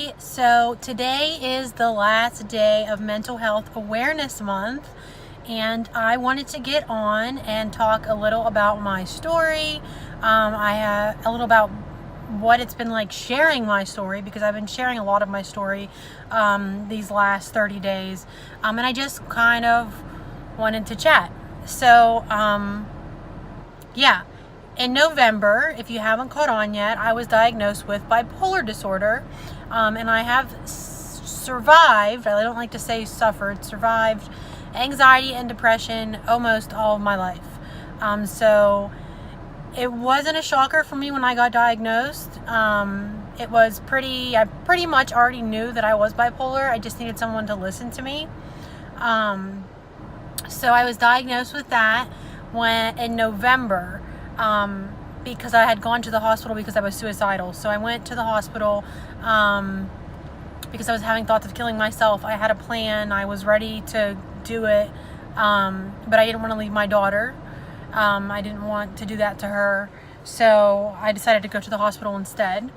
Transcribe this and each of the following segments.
everybody. So today is the last day of Mental Health Awareness Month, and I wanted to get on and talk a little about my story. I have a little about what it's been like sharing my story, because I've been sharing a lot of my story these last 30 days, and I just kind of wanted to chat. So yeah. In November, if you haven't caught on yet, I was diagnosed with bipolar disorder, and I have survived, I don't like to say suffered, survived anxiety and depression almost all of my life. So it wasn't a shocker for me when I got diagnosed. I pretty much already knew that I was bipolar. I just needed someone to listen to me. So I was diagnosed with that in November. Because I had gone to the hospital because I was suicidal. So I went to the hospital because I was having thoughts of killing myself. I had a plan. I was ready to do it, but I didn't want to leave my daughter. I didn't want to do that to her. So I decided to go to the hospital instead.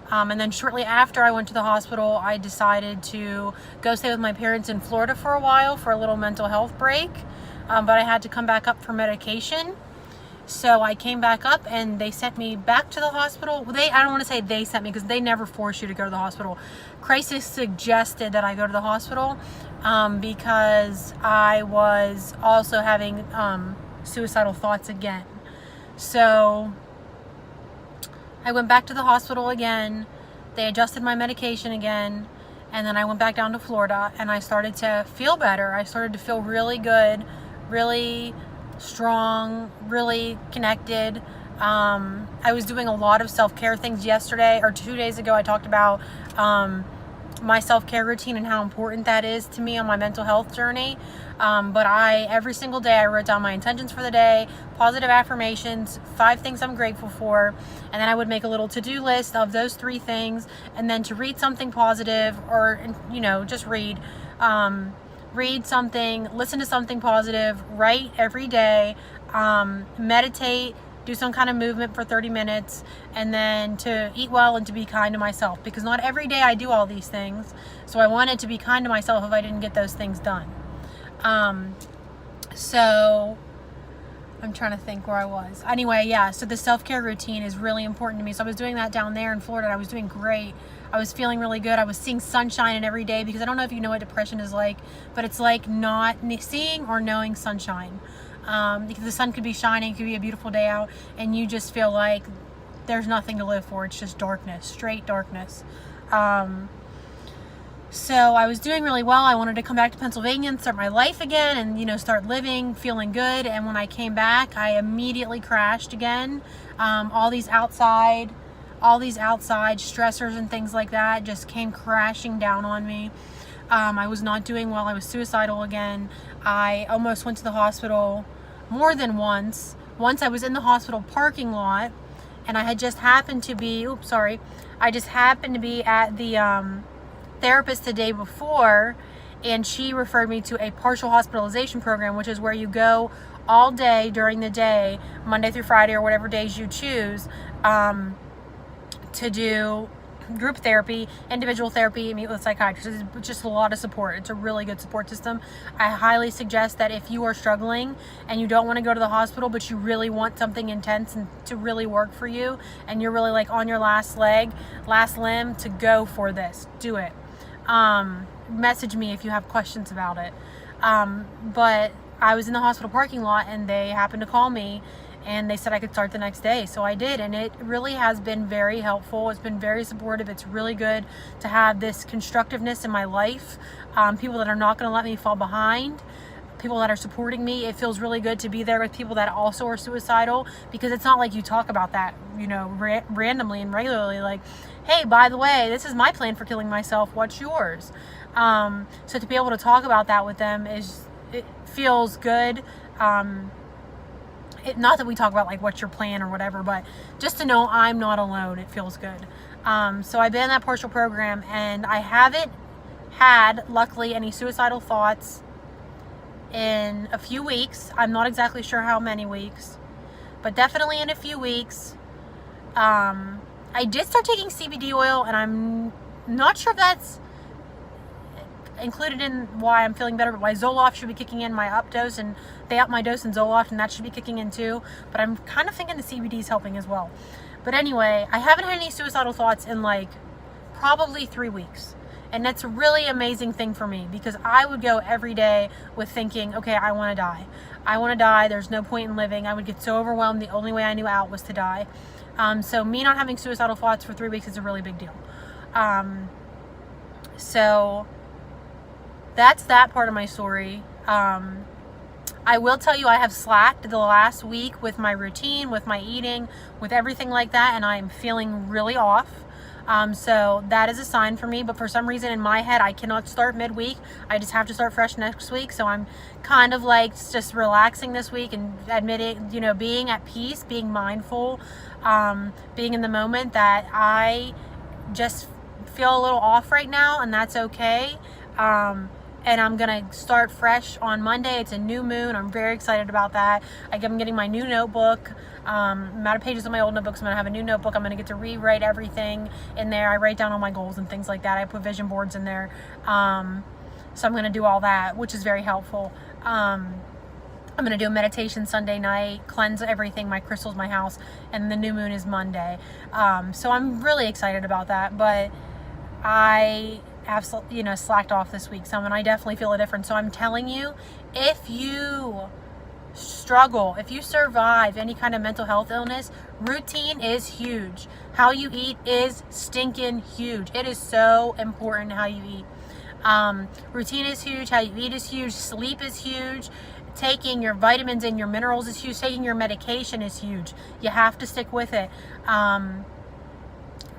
And then shortly after I went to the hospital, I decided to go stay with my parents in Florida for a while for a little mental health break. But I had to come back up for medication. So I came back up and they sent me back to the hospital. I don't want to say they sent me, because they never force you to go to the hospital. Crisis suggested that I go to the hospital because I was also having suicidal thoughts again. So I went back to the hospital again. They adjusted my medication again. And then I went back down to Florida and I started to feel better. I started to feel really good, really strong, really connected. I was doing a lot of self-care things yesterday, or 2 days ago. I talked about my self-care routine and how important that is to me on my mental health journey. But every single day I wrote down my intentions for the day, positive affirmations, 5 things I'm grateful for, and then I would make a little to-do list of those 3 things, and then to read something positive, or just read something, listen to something positive, write every day, meditate, do some kind of movement for 30 minutes, and then to eat well and to be kind to myself, because not every day I do all these things. So I wanted to be kind to myself if I didn't get those things done. So I'm trying to think where I was. Anyway, yeah, so the self-care routine is really important to me. So I was doing that down there in Florida, and I was doing great. I was feeling really good. I was seeing sunshine in every day, because I don't know if you know what depression is like, but it's like not seeing or knowing sunshine. Because the sun could be shining, it could be a beautiful day out, and you just feel like there's nothing to live for. It's just darkness, straight darkness. So I was doing really well. I wanted to come back to Pennsylvania and start my life again, and start living, feeling good. And when I came back, I immediately crashed again. All these outside stressors and things like that just came crashing down on me. I was not doing well. I was suicidal again. I almost went to the hospital more than once. Once I was in the hospital parking lot, and I had just happened to be, at the therapist the day before, and she referred me to a partial hospitalization program, which is where you go all day during the day, Monday through Friday or whatever days you choose, to do group therapy, individual therapy, meet with psychiatrists. It's just a lot of support. It's a really good support system. I highly suggest that if you are struggling and you don't want to go to the hospital, but you really want something intense and to really work for you, and you're really like on your last limb, to go for this. Do it. Message me if you have questions about it. But I was in the hospital parking lot, and they happened to call me, and they said I could start the next day. So I did, and it really has been very helpful. It's been very supportive. It's really good to have this constructiveness in my life. People that are not going to let me fall behind, people that are supporting me. It feels really good to be there with people that also are suicidal, because it's not like you talk about that, randomly and regularly, like, hey, by the way, this is my plan for killing myself. What's yours? So to be able to talk about that with them it feels good. Not that we talk about like what's your plan or whatever, but just to know I'm not alone, it feels good. So I've been in that partial program, and I haven't had, luckily, any suicidal thoughts in a few weeks. I'm not exactly sure how many weeks, but definitely in a few weeks. I did start taking CBD oil, and I'm not sure if that's included in why I'm feeling better, but my Zoloft should be kicking in, my up dose, and they up my dose in Zoloft, and that should be kicking in too. But I'm kind of thinking the CBD is helping as well. But anyway, I haven't had any suicidal thoughts in like probably 3 weeks. And that's a really amazing thing for me, because I would go every day with thinking, okay, I want to die. I want to die. There's no point in living. I would get so overwhelmed. The only way I knew out was to die. So me not having suicidal thoughts for 3 weeks is a really big deal. So that's that part of my story. I will tell you, I have slacked the last week with my routine, with my eating, with everything like that, and I'm feeling really off. So that is a sign for me, but for some reason in my head, I cannot start midweek. I just have to start fresh next week. So I'm kind of like just relaxing this week and admitting, being at peace, being mindful, being in the moment, that I just feel a little off right now, and that's okay. And I'm going to start fresh on Monday. It's a new moon. I'm very excited about that. I'm getting my new notebook. I'm out of pages on my old notebooks. I'm going to have a new notebook. I'm going to get to rewrite everything in there. I write down all my goals and things like that. I put vision boards in there. So I'm going to do all that, which is very helpful. I'm going to do a meditation Sunday night, cleanse everything, my crystals, my house, and the new moon is Monday. So I'm really excited about that, but I absolutely, slacked off this week some, and I definitely feel a difference. So I'm telling you, if you struggle, if you survive any kind of mental health illness, routine is huge. How you eat is stinking huge. It is so important how you eat. Routine is huge. How you eat is huge. Sleep is huge. Taking your vitamins and your minerals is huge. Taking your medication is huge. You have to stick with it.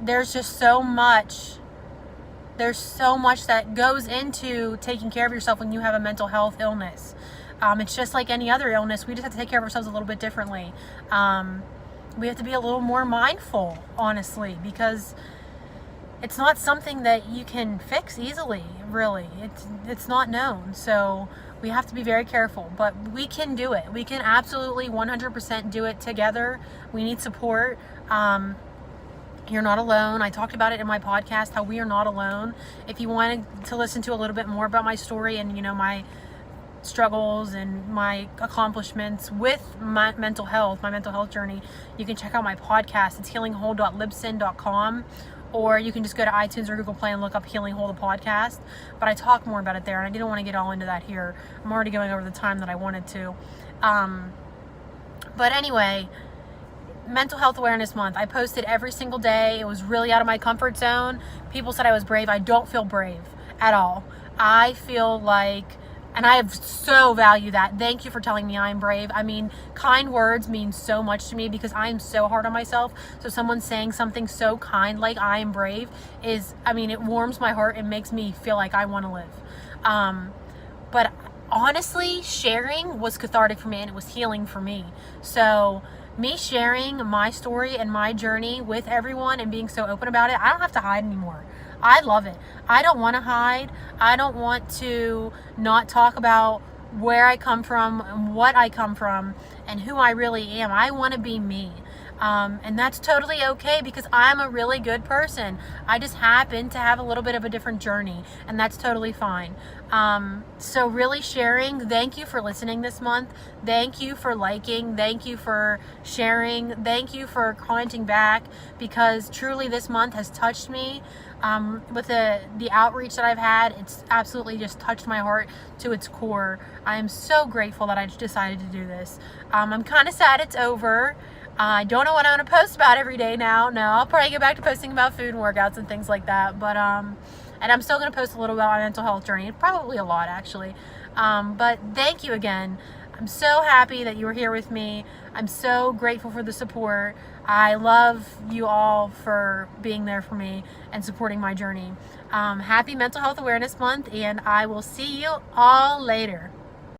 There's just so much. There's so much that goes into taking care of yourself when you have a mental health illness. It's just like any other illness. We just have to take care of ourselves a little bit differently. We have to be a little more mindful, honestly, because it's not something that you can fix easily, really. It's not known. So we have to be very careful, but we can do it. We can absolutely 100% do it together. We need support. You're not alone. I talked about it in my podcast, how we are not alone. If you wanted to listen to a little bit more about my story and, my struggles and my accomplishments with my mental health journey, you can check out my podcast. It's healingwhole.libsyn.com, or you can just go to iTunes or Google Play and look up Healing Whole, the podcast. But I talk more about it there, and I didn't want to get all into that here. I'm already going over the time that I wanted to. But anyway, Mental Health Awareness Month. I posted every single day. It was really out of my comfort zone. People said I was brave. I don't feel brave at all. I feel like, and I have so value that. Thank you for telling me I'm brave. I mean, kind words mean so much to me, because I am so hard on myself. So someone saying something so kind like I am brave it warms my heart and makes me feel like I want to live. But honestly, sharing was cathartic for me, and it was healing for me. So me sharing my story and my journey with everyone and being so open about it, I don't have to hide anymore. I love it. I don't want to hide. I don't want to not talk about where I come from and what I come from and who I really am. I want to be me. And that's totally okay, because I'm a really good person. I just happen to have a little bit of a different journey, and that's totally fine. So really sharing, thank you for listening this month. Thank you for liking. Thank you for sharing. Thank you for commenting back, because truly this month has touched me. With the outreach that I've had, it's absolutely just touched my heart to its core. I am so grateful that I decided to do this. I'm kind of sad it's over. I don't know what I'm going to post about every day now. No, I'll probably get back to posting about food and workouts and things like that. But, and I'm still going to post a little about my mental health journey. Probably a lot, actually. But thank you again. I'm so happy that you were here with me. I'm so grateful for the support. I love you all for being there for me and supporting my journey. Happy Mental Health Awareness Month, and I will see you all later.